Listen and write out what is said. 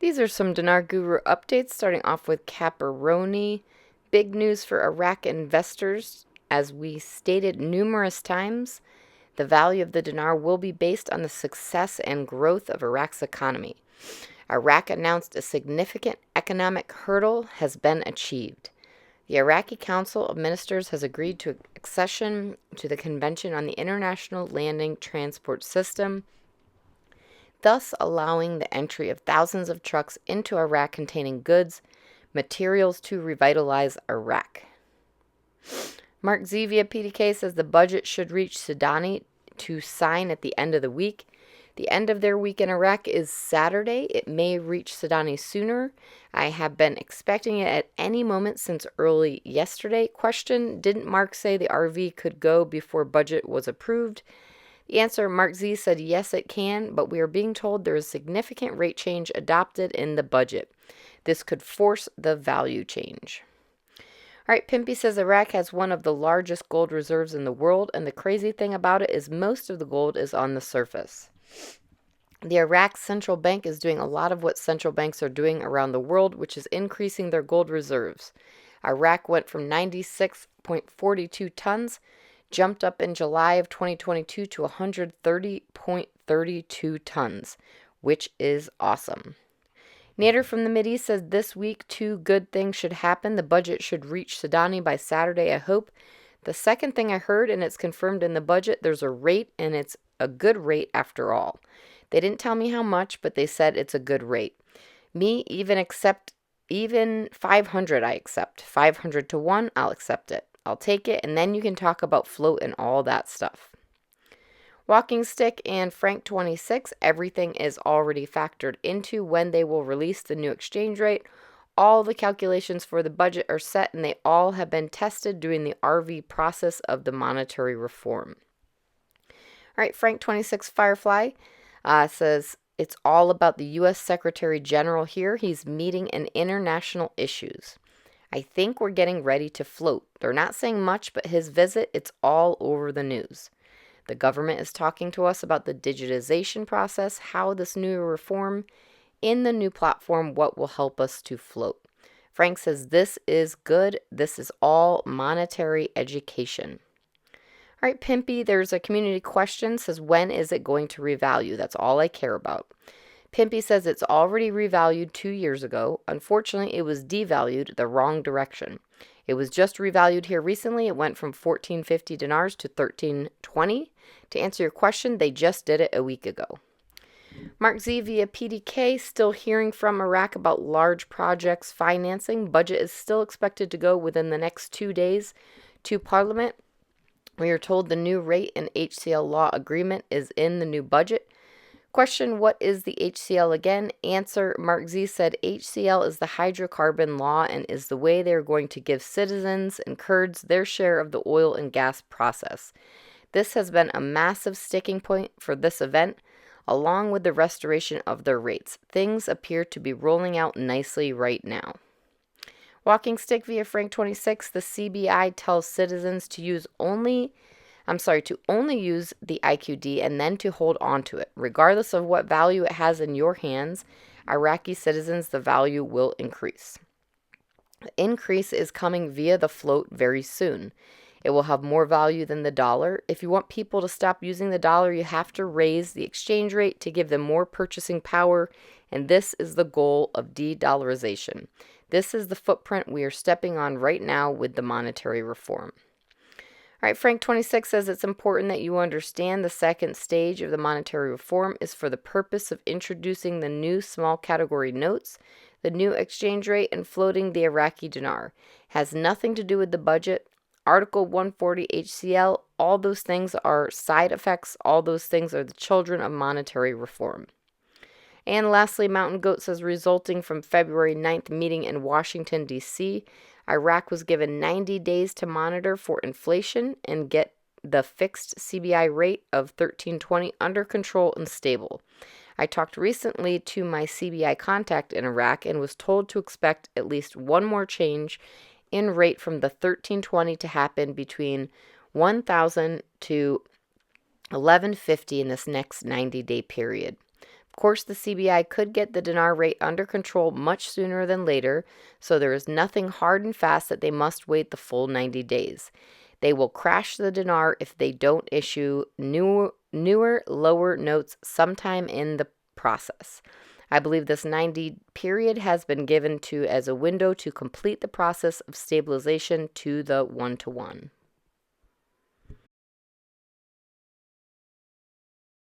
These are some Dinar Guru updates, starting off with Caparoni. Big news for Iraq investors. As we stated numerous times, the value of the dinar will be based on the success and growth of Iraq's economy. Iraq announced a significant economic hurdle has been achieved. The Iraqi Council of Ministers has agreed to accession to the Convention on the International Landing Transport System, thus allowing the entry of thousands of trucks into Iraq containing goods, materials to revitalize Iraq. Mark Z via PDK says the budget should reach Sudani to sign at the end of the week. The end of their week in Iraq is Saturday. It may reach Sudani sooner. I have been expecting it at any moment since early yesterday. Question, didn't Mark say the RV could go before budget was approved? The answer, Mark Z said yes it can, but we are being told there is significant rate change adopted in the budget. This could force the value change. All right, Pimpy says Iraq has one of the largest gold reserves in the world, and the crazy thing about it is most of the gold is on the surface. The Iraq Central Bank is doing a lot of what central banks are doing around the world, which is increasing their gold reserves. Iraq went from 96.42 tons, jumped up in July of 2022 to 130.32 tons, which is awesome. Nader from the Mideast says this week 2 good things should happen. The budget should reach Sudani by Saturday, I hope. The second thing I heard, and it's confirmed in the budget, there's a rate, and it's a good rate after all. They didn't tell me how much, but they said it's a good rate. Me, even 500 I accept. 500 to 1, I'll accept it. I'll take it, and then you can talk about float and all that stuff. Walking Stick and Frank26, everything is already factored into when they will release the new exchange rate. All the calculations for the budget are set, and they all have been tested during the RV process of the monetary reform. All right, Frank26 Firefly says it's all about the U.S. Secretary General here. He's meeting in international issues. I think we're getting ready to float. They're not saying much, but his visit, it's all over the news. The government is talking to us about the digitization process, how this new reform in the new platform, what will help us to float. Frank says this is good. This is all monetary education. All right, Pimpy, there's a community question, says when is it going to revalue? That's all I care about. Pimpy says it's already revalued 2 years ago. Unfortunately, it was devalued the wrong direction. It was just revalued here recently. It went from 1450 dinars to 1320. To answer your question, they just did it a week ago. Mark Z via PDK, still hearing from Iraq about large projects financing. Budget is still expected to go within the next 2 days to Parliament. We are told the new rate and HCL law agreement is in the new budget. Question, what is the HCL again? Answer, Mark Z said HCL is the hydrocarbon law and is the way they are going to give citizens and Kurds their share of the oil and gas process. This has been a massive sticking point for this event, along with the restoration of their rates. Things appear to be rolling out nicely right now. Walking Stick via Frank26, the CBI tells citizens to only use the IQD and then to hold on to it. Regardless of what value it has in your hands, Iraqi citizens, the value will increase. The increase is coming via the float very soon. It will have more value than the dollar. If you want people to stop using the dollar, you have to raise the exchange rate to give them more purchasing power, and this is the goal of de-dollarization. This is the footprint we are stepping on right now with the monetary reform. All right, Frank26 says it's important that you understand the second stage of the monetary reform is for the purpose of introducing the new small category notes, the new exchange rate, and floating the Iraqi dinar. Has nothing to do with the budget. Article 140 HCL, all those things are side effects. All those things are the children of monetary reform. And lastly, Mountain Goat says, resulting from February 9th meeting in Washington, D.C., Iraq was given 90 days to monitor for inflation and get the fixed CBI rate of 1320 under control and stable. I talked recently to my CBI contact in Iraq and was told to expect at least one more change in rate from the 1320 to happen between 1,000 to 1150 in this next 90-day period. Of course, the CBI could get the dinar rate under control much sooner than later, so there is nothing hard and fast that they must wait the full 90 days. They will crash the dinar if they don't issue newer, lower notes sometime in the process. I believe this 90 period has been given to as a window to complete the process of stabilization to the 1-to-1.